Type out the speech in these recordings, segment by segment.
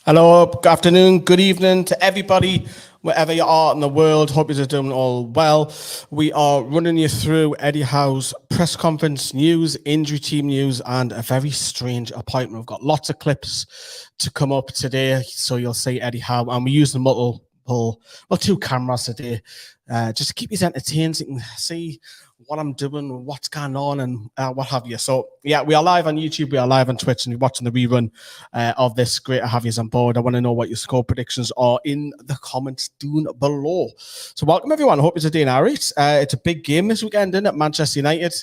Hello, good afternoon, good evening to everybody, wherever you are in the world. Hope you're doing all well. We are running you through Eddie Howe's press conference news, injury team news, and a very strange appointment. We've got lots of clips to come up today, so you'll see Eddie Howe, and we use the two cameras today, just to keep you entertained, so you can see what I'm doing, what's going on, and what have you. So yeah, we are live on YouTube, we are live on Twitch, and you're watching the rerun of this. Great to have you on board. I want to know what your score predictions are in the comments down below. So welcome everyone. I hope you're doing all right. It's a big game this weekend, isn't it? Manchester United,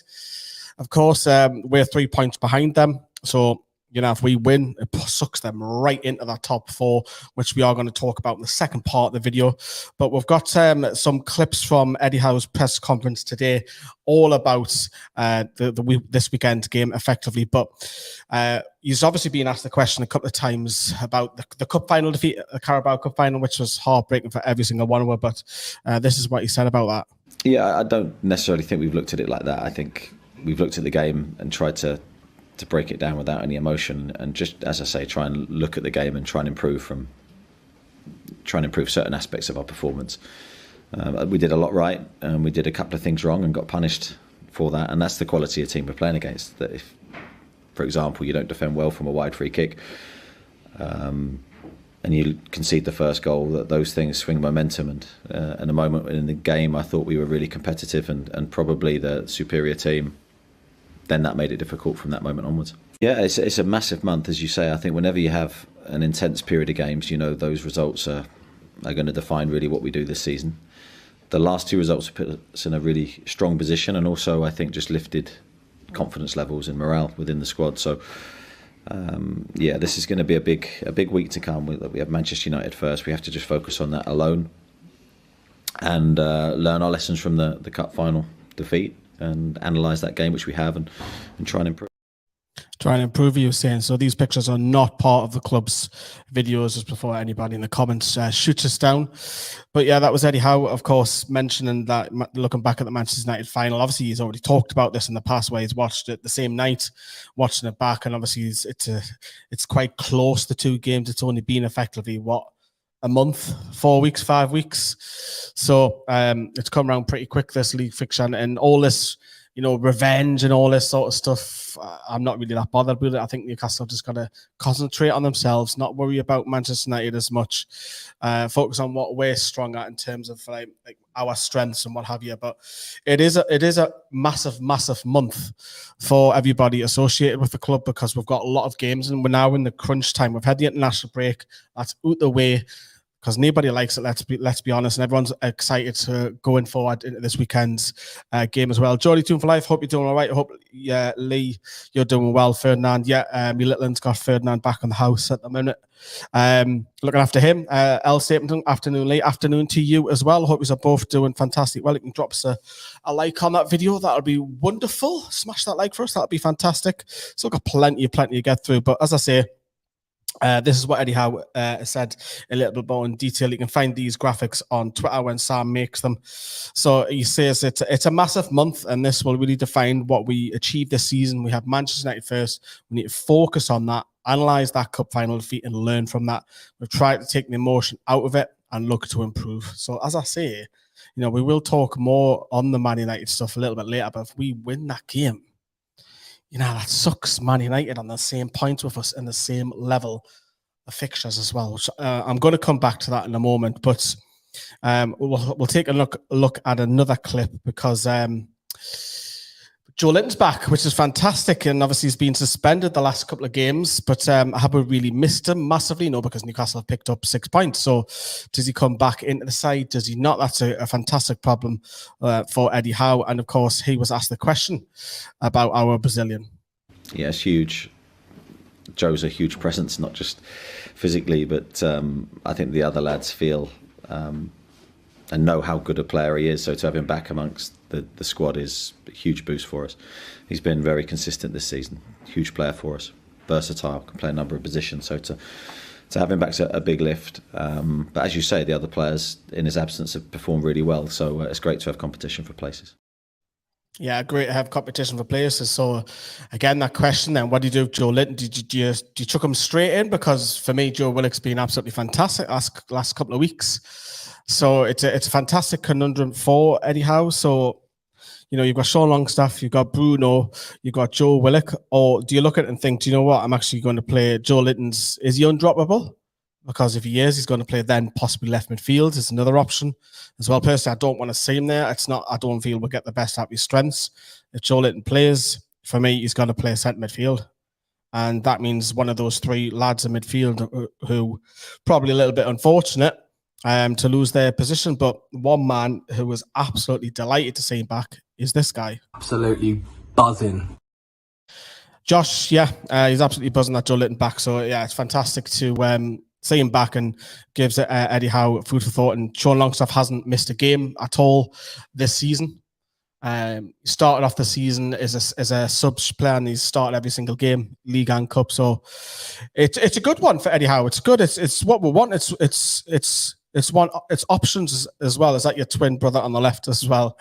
of course. We're 3 points behind them, so you know, if we win, it sucks them right into that top four, which we are going to talk about in the second part of the video. But we've got some clips from Eddie Howe's press conference today, all about this weekend game, effectively. But he's obviously been asked the question a couple of times about the cup final defeat, the Carabao Cup final, which was heartbreaking for every single one of us. But this is what he said about that. Yeah, I don't necessarily think we've looked at it like that. I think we've looked at the game and tried to break it down without any emotion, and just, as I say, try and look at the game and try and improve certain aspects of our performance. We did a lot right, and we did a couple of things wrong and got punished for that, and that's the quality of team we're playing against. That if, for example, you don't defend well from a wide free kick, and you concede the first goal, that those things swing momentum. And in a moment in the game, I thought we were really competitive and probably the superior team. Then that made it difficult from that moment onwards. Yeah, it's a massive month, as you say. I think whenever you have an intense period of games, you know, those results are going to define really what we do this season. The last two results have put us in a really strong position, and also I think just lifted confidence levels and morale within the squad. So yeah, this is going to be a big week to come. We have Manchester United first. We have to just focus on that alone and learn our lessons from the cup final defeat, and analyse that game, which we have, and try and improve. Try and improve, you were saying. So these pictures are not part of the club's videos, just before anybody in the comments shoots us down. But yeah, that was Eddie Howe, of course, mentioning that, looking back at the Manchester United final. Obviously, he's already talked about this in the past, where he's watched it the same night, watching it back, and obviously it's quite close, the two games. It's only been effectively, what, a month, 4 weeks, 5 weeks. So it's come around pretty quick, this league fixture, and all this, you know, revenge and all this sort of stuff. I'm not really that bothered with it. I think Newcastle just got to concentrate on themselves, not worry about Manchester United as much, focus on what we're strong at in terms of like our strengths and what have you. But it is a massive month for everybody associated with the club, because we've got a lot of games, and we're now in the crunch time. We've had the international break, that's out the way, because nobody likes it, let's be honest, and everyone's excited to going forward into this weekend's game as well. Jody, tuned for life, hope you're doing all right. I hope, yeah, Lee, you're doing well. Ferdinand, yeah, my little one's got Ferdinand back in the house at the minute, looking after him. L. Stapleton, afternoon, Lee, afternoon to you as well. I hope you're both doing fantastic. Well, you can drop us a like on that video, that'll be wonderful. Smash that like for us, that'll be fantastic. Still got plenty to get through, but as I say, this is what Eddie Howe said a little bit more in detail. You can find these graphics on Twitter when Sam makes them. So he says it's a massive month, and this will really define what we achieve this season. We have Manchester United first. We need to focus on that, analyse that cup final defeat, and learn from that. We've tried to take the emotion out of it and look to improve. So as I say, you know, we will talk more on the Man United stuff a little bit later, but if we win that game, you know, that sucks Man United on the same points with us and the same level of fixtures as well. Which, I'm going to come back to that in a moment, but we'll take a look at another clip, because Joe Linton's back, which is fantastic, and obviously he's been suspended the last couple of games, but have we really missed him massively? No, because Newcastle have picked up 6 points. So does he come back into the side? Does he not? That's a fantastic problem for Eddie Howe. And of course, he was asked the question about our Brazilian. Yeah, it's huge. Joe's a huge presence, not just physically, but I think the other lads feel and know how good a player he is. So to have him back amongst the squad is a huge boost for us. He's been very consistent this season. Huge player for us. Versatile, can play a number of positions. So to have him back's a big lift. But as you say, the other players in his absence have performed really well. So it's great to have competition for places. Yeah, great to have competition for places. So, again, that question then, what do you do with Joe Linton? Do you chuck him straight in? Because for me, Joe Willock's been absolutely fantastic last couple of weeks. So it's a fantastic conundrum for Eddie Howe. So, you've got Sean Longstaff, you've got Bruno, you've got Joe Willock. Or do you look at it and think, do you know what? I'm actually going to play Joe Linton's. Is he undroppable? Because if he is, he's going to play then possibly left midfield is another option as well. Personally, I don't want to see him there. I don't feel we'll get the best out of his strengths. If Joe Linton plays, for me, he's going to play centre midfield. And that means one of those three lads in midfield who probably a little bit unfortunate to lose their position. But one man who was absolutely delighted to see him back is this guy. Absolutely buzzing. Josh, he's absolutely buzzing that Joe Linton back. So, yeah, it's fantastic to see him back and gives Eddie Howe food for thought. And Sean Longstaff hasn't missed a game at all this season. He started off the season as a subs player, and he's started every single game, league and cup. So it's a good one for Eddie Howe. It's good. It's what we want. It's options as well. Is that your twin brother on the left as well?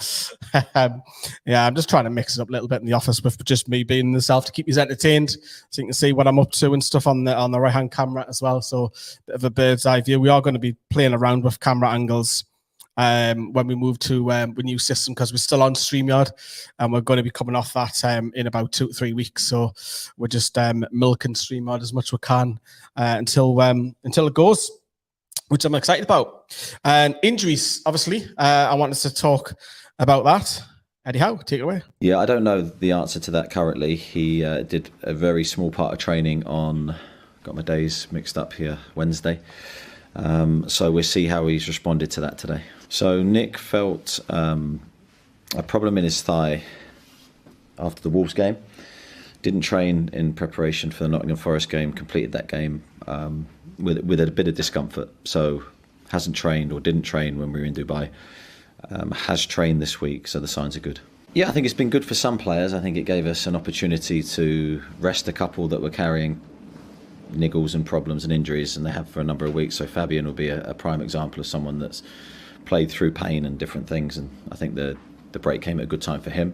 I'm just trying to mix it up a little bit in the office with just me being myself to keep you entertained, so you can see what I'm up to and stuff on the right hand camera as well. So bit of a bird's eye view. We are going to be playing around with camera angles when we move to a new system, because we're still on StreamYard and we're going to be coming off that in about 2 to 3 weeks. So we're just milking StreamYard as much as we can until it goes, which I'm excited about. And injuries, obviously, I wanted to talk about that. Eddie Howe, take it away. Yeah, I don't know the answer to that currently. He did a very small part of training on, got my days mixed up here, Wednesday. So we'll see how he's responded to that today. So Nick felt a problem in his thigh after the Wolves game. Didn't train in preparation for the Nottingham Forest game, completed that game with a bit of discomfort. So hasn't trained or didn't train when we were in Dubai. Has trained this week, so the signs are good. Yeah, I think it's been good for some players. I think it gave us an opportunity to rest a couple that were carrying niggles and problems and injuries, and they have for a number of weeks. So Fabian will be a prime example of someone that's played through pain and different things, and I think the break came at a good time for him.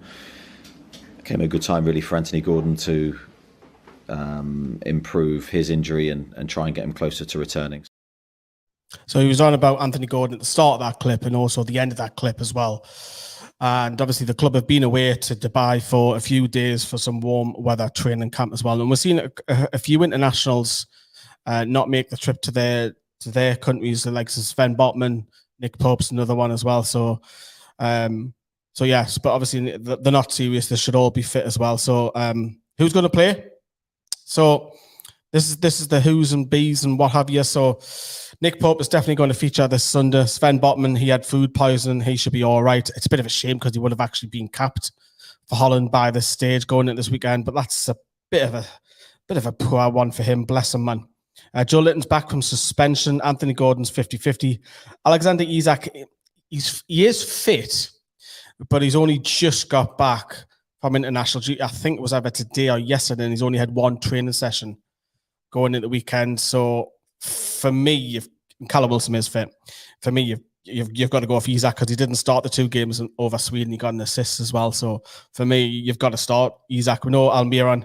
It came at a good time really for Anthony Gordon to improve his injury and try and get him closer to returning. So he was on about Anthony Gordon at the start of that clip and also the end of that clip as well. And obviously the club have been away to Dubai for a few days for some warm weather training camp as well. And we're seeing a few internationals not make the trip to their countries, like Sven Botman, Nick Pope's another one as well. So yes, but obviously they're not serious. They should all be fit as well. So who's going to play? So this is the who's and bees and what have you. So Nick Pope is definitely going to feature this Sunday. Sven Botman, he had food poisoning. He should be all right. It's a bit of a shame because he would have actually been capped for Holland by this stage going into this weekend. But that's a bit of a poor one for him. Bless him, man. Joe Linton's back from suspension. Anthony Gordon's 50-50. Alexander Isak, he is fit, but he's only just got back from international duty. I think it was either today or yesterday, and he's only had one training session going into the weekend. So for me, Callum Wilson is fit. For me, you've got to go off Isak because he didn't start the 2 games over Sweden. He got an assist as well. So for me, you've got to start Isak. We know Almiron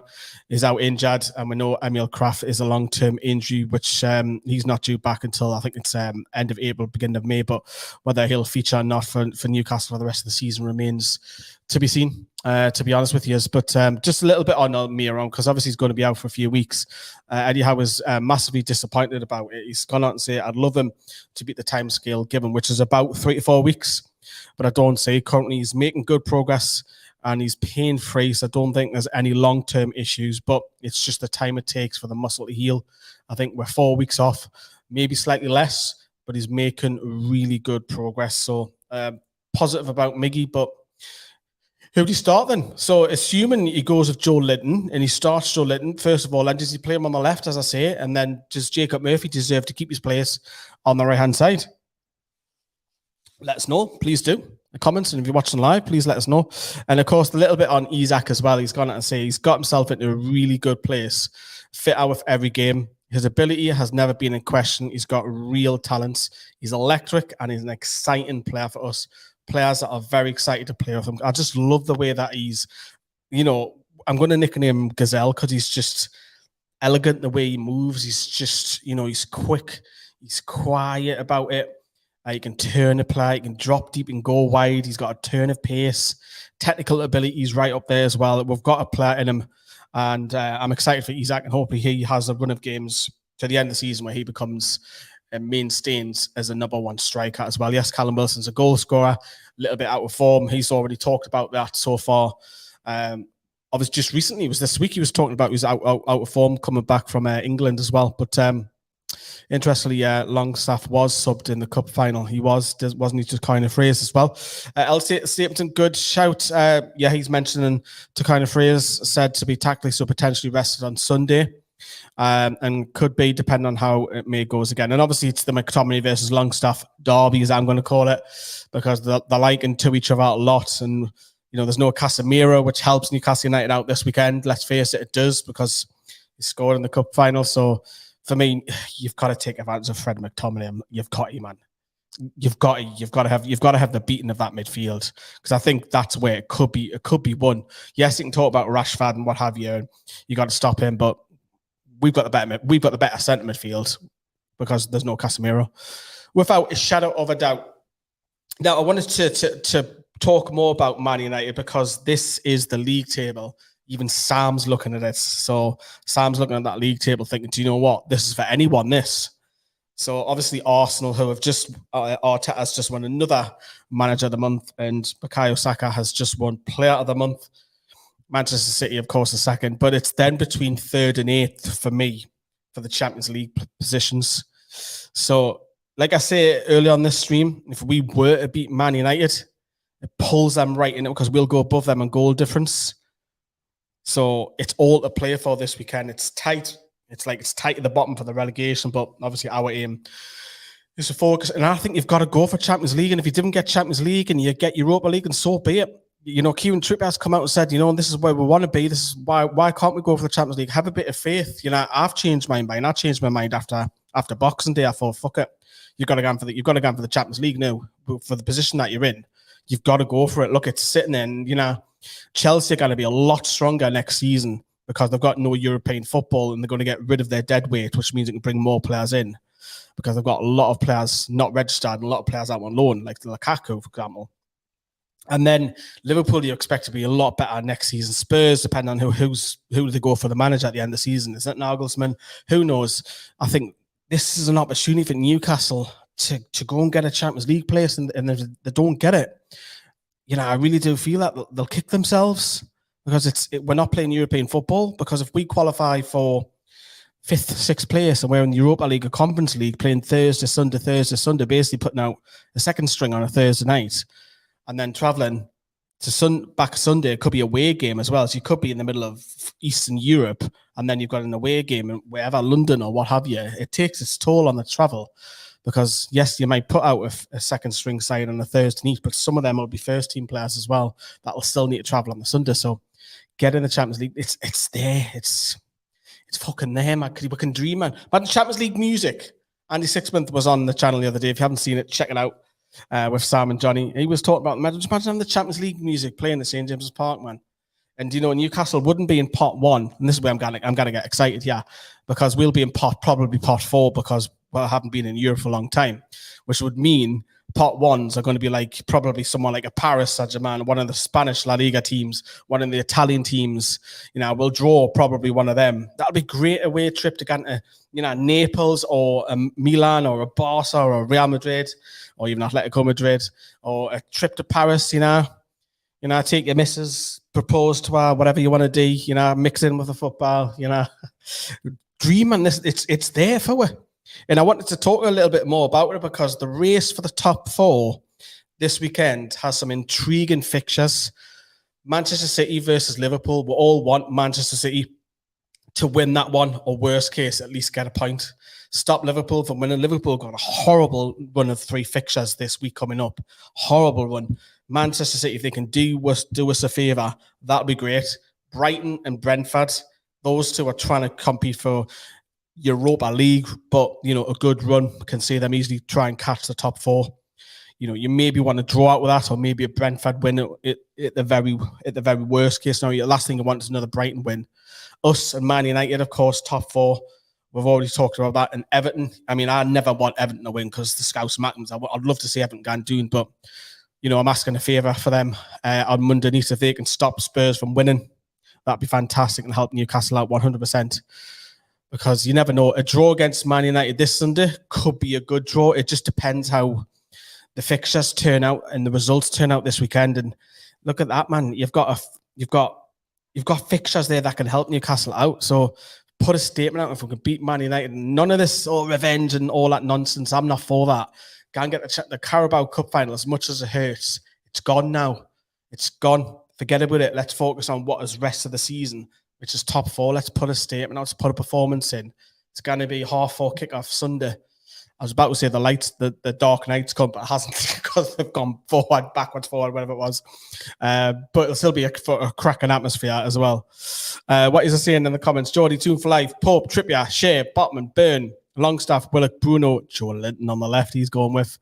is out injured, and we know Emil Kraft is a long-term injury, which he's not due back until I think it's end of April, beginning of May. But whether he'll feature or not for Newcastle for the rest of the season remains to be seen, to be honest with you. But just a little bit on Almiron, because obviously he's going to be out for a few weeks. Eddie Howe was massively disappointed about it. He's gone out and said, I'd love him to beat the time scale given, which is about 3 to 4 weeks. But I don't say currently he's making good progress and he's pain-free. So I don't think there's any long-term issues, but it's just the time it takes for the muscle to heal. I think we're 4 weeks off, maybe slightly less, but he's making really good progress. So positive about Miggy, but who do you start then? So assuming he goes with Joe Linton and he starts Joe Linton, first of all, then does he play him on the left, as I say, and then does Jacob Murphy deserve to keep his place on the right-hand side? Let us know, please do. The comments, and if you're watching live, please let us know. And of course, the little bit on Isak as well. He's gone out and say he's got himself into a really good place, fit out with every game. His ability has never been in question. He's got real talents. He's electric and he's an exciting player for us. players that are very excited to play with him. I just love the way that he's, I'm going to nickname him Gazelle because he's just elegant the way he moves. He's just, he's quick. He's quiet about it. He can turn a play. He can drop deep and go wide. He's got a turn of pace. Technical ability is right up there as well. We've got a player in him. And I'm excited for Isak. And hopefully he has a run of games to the end of the season where he becomes a mainstay as a number one striker as well. Yes, Callum Wilson's a goal scorer. A little bit out of form. He's already talked about that so far. Obviously, just recently, it was this week he was talking about he was out of form coming back from England as well. But interestingly, Longstaff was subbed in the cup final. He wasn't he, to kind of phrase as well. Stapleton, good shout. He's mentioning to kind of phrase, said to be tactically so potentially rested on Sunday. And could be, depending on how it may goes again. And obviously, it's the McTominay versus Longstaff derby, as I'm going to call it, because they're likened to each other a lot. And, there's no Casemiro, which helps Newcastle United out this weekend. Let's face it, it does, because he scored in the cup final. So, for me, you've got to take advantage of Fred McTominay. You've got to, man. You've got to have the beating of that midfield, because I think that's where it could be won. Yes, you can talk about Rashford and what have you, and you got to stop him, but we've got the better centre midfield because there's no Casemiro, without a shadow of a doubt. Now, I wanted to talk more about Man United because this is the league table. Even Sam's looking at it. So Sam's looking at that league table thinking, do you know what? This is for anyone, this. So obviously Arsenal, who have just, Arteta has just won another Manager of the Month, and Bukayo Saka has just won Player of the Month. Manchester City, of course, is second, but it's then between third and eighth for me for the Champions League positions. So, like I say earlier on this stream, if we were to beat Man United, it pulls them right in it because we'll go above them in goal difference. So it's all to play for this weekend. It's tight. It's tight at the bottom for the relegation, but obviously our aim is to focus. And I think you've got to go for Champions League. And if you didn't get Champions League and you get Europa League, and so be it. Kieran Trippier has come out and said, this is where we want to be. This is why can't we go for the Champions League? Have a bit of faith. I've changed my mind. I changed my mind after Boxing Day. I thought, fuck it. You've got to go for the Champions League now. For the position that you're in, you've got to go for it. Look, it's sitting there, and, Chelsea are going to be a lot stronger next season because they've got no European football, and they're going to get rid of their dead weight, which means it can bring more players in because they've got a lot of players not registered and a lot of players out on loan, like Lukaku, for example. And then Liverpool, you expect to be a lot better next season. Spurs, depending on who they go for the manager at the end of the season. Is it Nagelsmann? Who knows? I think this is an opportunity for Newcastle to go and get a Champions League place, and if they don't get it, I really do feel that they'll kick themselves because we're not playing European football. Because if we qualify for 5th, 6th place and we're in the Europa League or Conference League playing Thursday, Sunday, basically putting out a second string on a Thursday night, and then traveling to back Sunday, it could be a away game as well. So you could be in the middle of Eastern Europe, and then you've got an away game in wherever, London or what have you. It takes its toll on the travel because, yes, you might put out a second string side on a Thursday night, but some of them will be first team players as well that will still need to travel on the Sunday. So get in the Champions League. It's there. It's fucking there, man. We can dream, man. But the Champions League music. Andy Sixmonth was on the channel the other day. If you haven't seen it, check it out. With Sam and Johnny, he was talking about, just imagine having the Champions League music playing at St James's Park, man. And Newcastle wouldn't be in pot 1, and this is where I'm gonna get excited, because we'll be in probably pot 4 because I haven't been in Europe for a long time, which would mean pot 1s are going to be like probably someone like a Paris Saint-Germain, one of the Spanish La Liga teams, one of the Italian teams. We'll draw probably one of them. That'll be a great away trip to get to, Naples or a Milan or a Barca or a Real Madrid or even Atletico Madrid, or a trip to Paris, take your missus, propose to her, whatever you want to do, mix in with the football, dreaming this, it's there for you. And I wanted to talk a little bit more about it because the race for the top 4 this weekend has some intriguing fixtures. Manchester City versus Liverpool. We all want Manchester City to win that one, or worst case, at least get a point. Stop Liverpool from winning. Liverpool got a horrible run of 3 fixtures this week coming up. Horrible run. Manchester City, if they can do us a favour, that'll be great. Brighton and Brentford, those two are trying to compete for Europa League, but a good run can see them easily try and catch the top 4. you maybe want to draw out with that, or maybe a Brentford win at the very worst case. Now, the last thing you want is another Brighton win. Us and Man United, of course, top four. We've already talked about that. And Everton, I mean, I never want Everton to win because the Scouse Mackems, I'd love to see Everton go and do, but I'm asking a favour for them on Monday night. If they can stop Spurs from winning, that'd be fantastic and help Newcastle out 100%. Because you never know, a draw against Man United this Sunday could be a good draw. It just depends how the fixtures turn out and the results turn out this weekend. And look at that, man. You've got fixtures there that can help Newcastle out. So put a statement out if we can beat Man United. None of this revenge and all that nonsense. I'm not for that. Go and get the Carabao Cup final. As much as it hurts, it's gone now. It's gone. Forget about it. Let's focus on what is rest of the season, which is top four. Let's put a statement out. Let's put a performance in. It's going to be 4:30 kickoff Sunday. I was about to say the dark nights come, but it hasn't because they've gone backwards, forward, whatever it was. But it'll still be a cracking atmosphere as well. What is it saying in the comments? Geordie, Tune for Life, Pope, Trippier, Shea, Botman, Byrne, Longstaff, Willock, Bruno, Joe Linton on the left. He's going with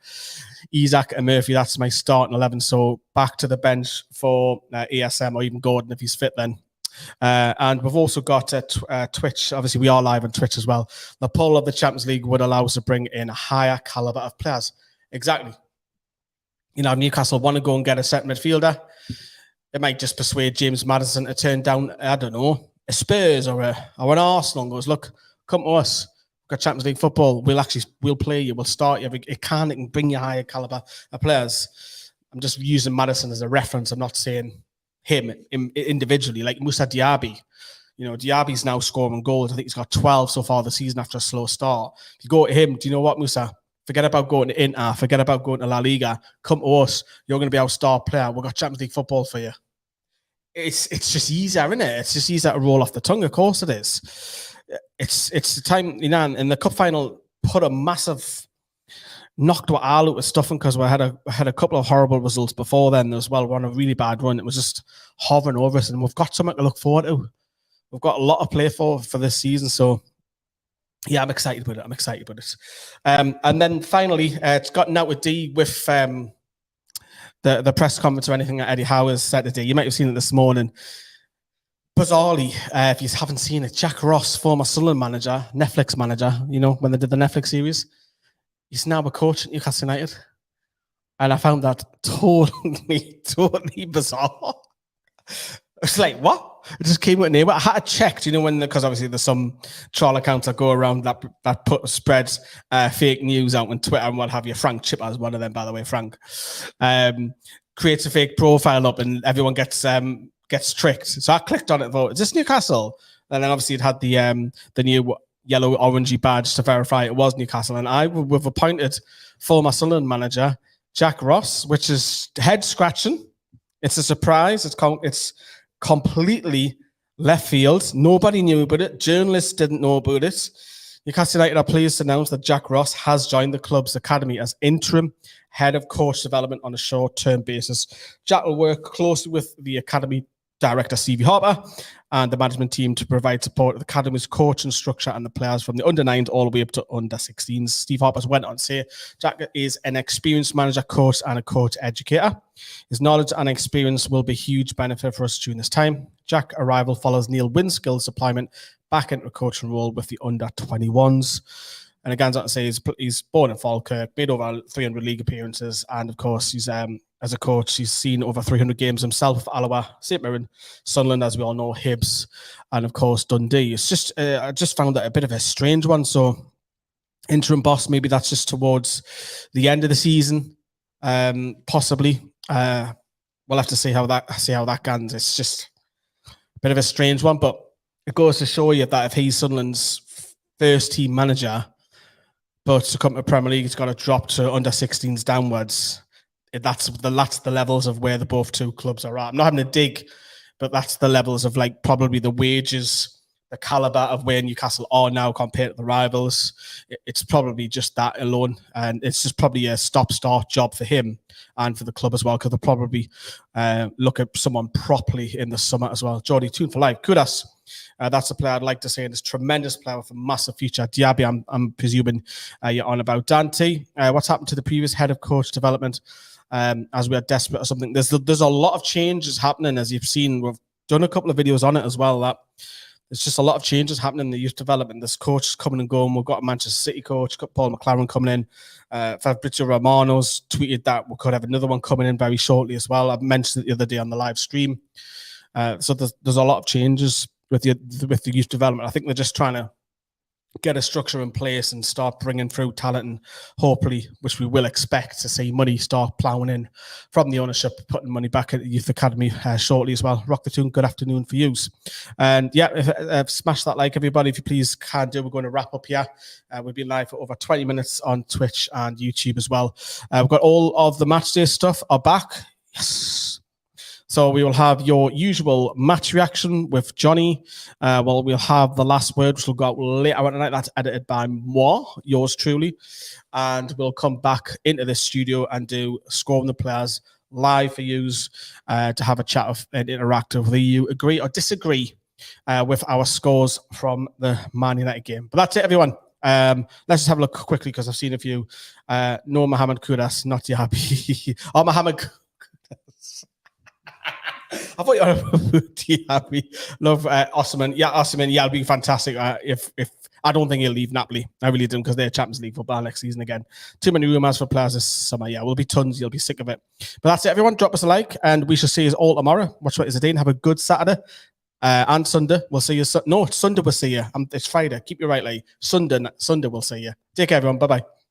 Isaac and Murphy. That's my starting 11. So back to the bench for ESM or even Gordon if he's fit then. And we've also got Twitch. Obviously, we are live on Twitch as well. The poll of the Champions League would allow us to bring in a higher caliber of players. Exactly. Newcastle want to go and get a set midfielder. It might just persuade James Maddison to turn down, I don't know, a Spurs or an Arsenal and goes, look, come to us. We've got Champions League football. We'll play you. We'll start you. It can bring you higher caliber of players. I'm just using Maddison as a reference. I'm not saying him individually, like Moussa Diaby. Diaby's now scoring goals. I think he's got 12 so far this season after a slow start. If you go to him, do you know what, Moussa? Forget about going to Inter. Forget about going to La Liga. Come to us. You're going to be our star player. We've got Champions League football for you. It's just easier, isn't it? It's just easier to roll off the tongue. Of course it is. It's the time, in the cup final, put a massive... knocked what all out with stuffing because we had a couple of horrible results before then as well. We're on a really bad run. It was just hovering over us, and we've got something to look forward to. We've got a lot to play for this season. So, yeah, I'm excited with it. And then finally, it's gotten out with D with the press conference or anything that Eddie Howe has said today. You might have seen it this morning. Bizarrely, if you haven't seen it, Jack Ross, former Sunderland manager, Netflix manager, when they did the Netflix series, he's now a coach at Newcastle United. And I found that totally bizarre. It's like, what? It just came with a name. I had to check, because obviously there's some troll accounts that go around that spreads fake news out on Twitter and what have you. Frank Chipper is one of them, by the way, Frank. Creates a fake profile up and everyone gets tricked. So I clicked on it and thought, is this Newcastle? And then obviously it had the new yellow orangey badge to verify it was Newcastle, and we've appointed former Sunderland manager Jack Ross, which is head scratching. It's a surprise. It's completely left field. Nobody knew about it. Journalists didn't know about it. Newcastle United are pleased to announce that Jack Ross has joined the club's academy as interim head of coach development on a short-term basis. Jack will work closely with the academy director Stevie Harper and the management team to provide support of the academy's coaching structure and the players from the under-9s all the way up to under-16s. Steve Harper's went on to say Jack is an experienced manager, coach, and a coach educator. His knowledge and experience will be a huge benefit for us during this time. Jack's arrival follows Neil Winskill's deployment back into a coaching role with the under-21s. And again, I say he's born in Falkirk, made over 300 league appearances, and of course, he's as a coach, he's seen over 300 games himself with Alloa, St Mirren, Sunderland, as we all know, Hibs, and of course Dundee. It's just I just found that a bit of a strange one. So interim boss, maybe that's just towards the end of the season, possibly. We'll have to see how that goes. It's just a bit of a strange one, but it goes to show you that if he's Sunderland's first team manager, but to come to Premier League, it's got to drop to under 16s downwards. That's the levels of where the both two clubs are at. I'm not having a dig, but that's the levels of like probably the wages the caliber of where Newcastle are now compared to the rivals. It's probably just that alone, and it's just probably a stop-start job for him and for the club as well, because they'll probably look at someone properly in the summer as well. Jordy, tune for life. Kudos. That's a player I'd like to say, and this tremendous player with a massive future. Diaby, I'm presuming you're on about. Dante, what's happened to the previous head of coach development? As we are desperate or something. There's a lot of changes happening, as you've seen. We've done a couple of videos on it as well. That there's just a lot of changes happening in the youth development. This coach is coming and going. We've got a Manchester City coach, got Paul McLaren coming in. Fabrizio Romano's tweeted that we could have another one coming in very shortly as well. I mentioned it the other day on the live stream. So there's a lot of changes with the youth development. I think they're just trying to get a structure in place and start bringing through talent, and hopefully, which we will expect to see, money start ploughing in from the ownership, putting money back at the youth academy shortly as well. Rock the tune. Good afternoon for yous. And yeah, smash that like, everybody, if you please can do. We're going to wrap up here. We've been live for over 20 minutes on Twitch and YouTube as well. We've got all of the match day stuff are back. Yes. So we will have your usual match reaction with Johnny. We'll have the last word, which will go out later tonight. That's edited by moi, yours truly. And we'll come back into this studio and do Scoring the Players live for yous to have a chat of and interact with whether you agree or disagree with our scores from the Man United game. But that's it, everyone. Let's just have a look quickly, because I've seen a few. No Mohamed Kudus, not Diaby. Oh, Mohamed Kudus. I thought you were Diaby. Love Osimhen. Yeah, Osimhen. Yeah, it'll be fantastic. If I don't think he'll leave Napoli. I really don't, because they're Champions League football next season again. Too many rumours for players this summer. Yeah, will be tons. You'll be sick of it. But that's it, everyone. Drop us a like, and we shall see you all tomorrow. Watch what is it, Dean? Have a good Saturday. And Sunday, we'll see you. No, Sunday we'll see you. It's Friday. Keep your right leg. Sunday we'll see you. Take care, everyone. Bye-bye.